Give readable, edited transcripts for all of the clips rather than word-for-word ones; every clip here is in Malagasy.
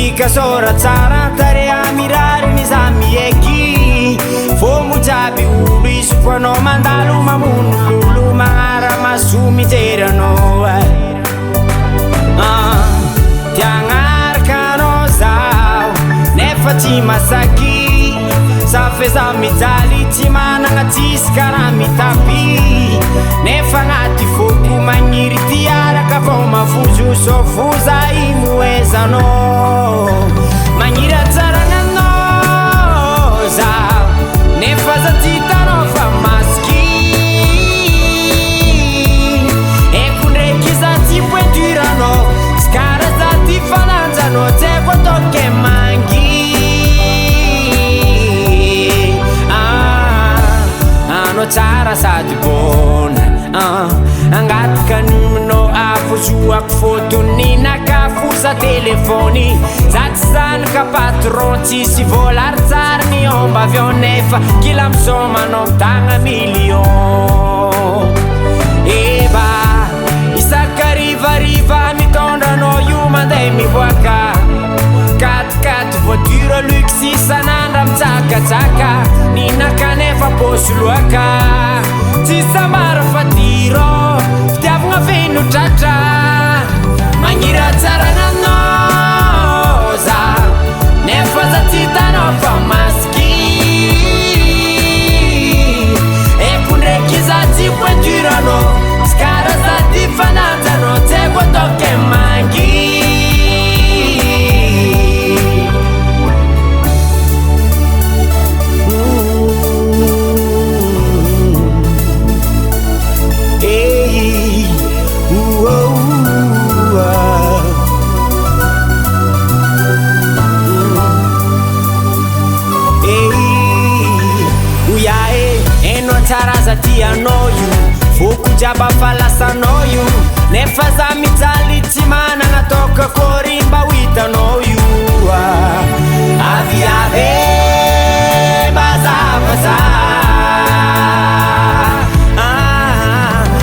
mipika sora tsara tare amirary nizami eky fomojaby olo isopoanao mandalo mamono lolo magnara maso mijery anao tiagnaraka anao zao nefa tsy masaky safeza mijaly tsy managna tsisy karaha mitapy nefa agnaty foko magniry tiaraka vao mafozo sofoza imoezanao magniry atsaragnanao zao nefa za tsy hitanao fa masiky eko ndraiky za tsy pointuranao sy kara za ty fananjanao tsy haiko atao ke mangy anao tsara sady bona angatika numenao afozoako fotony nakafosa telefony za tsy zanaka patron tsisy volary tsara ny omba avion nefa kila misomanao mitagna million eba isaka rivariva mitondranao io mandeha mivoaka katikaty voiture luxe isanandra mitsakatsaka ninaka nefa posy loaka tsy samara fatiro fitiavagna feno tratra magniry atsaragnanao za nefa za tsy hitanao fa masiky eko ndraiky za tsy pointuranao sy kara za ty fananjanao tsy haiko atao ke mangy tianao io foko jiaba falasanao io nefa za mijaly tsy managna toka kory mba ho hitanao io aviave bazavaza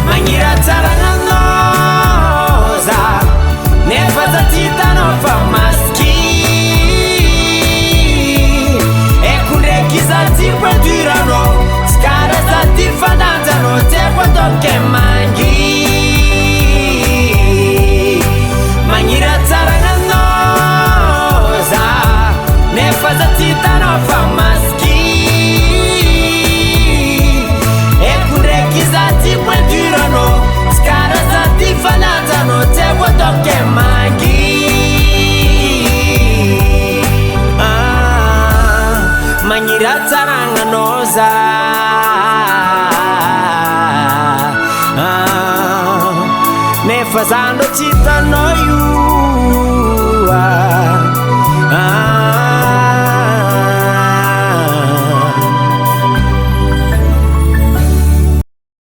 magniry atsaragnanao za nefa za tsy hitanao fa masiky eko ndraiky za tsy pointuranao kara za ty fananjanao tsy haiko atao ke mangy magniry atsaragnanao za nefa za tsy hitanao fa masiky eko ndraiky za tsy pointuranao sy kara za ty fananjanao tsy haiko atao ke mangy magniry atsaragnanao za nefa za ndo tsy hitanao io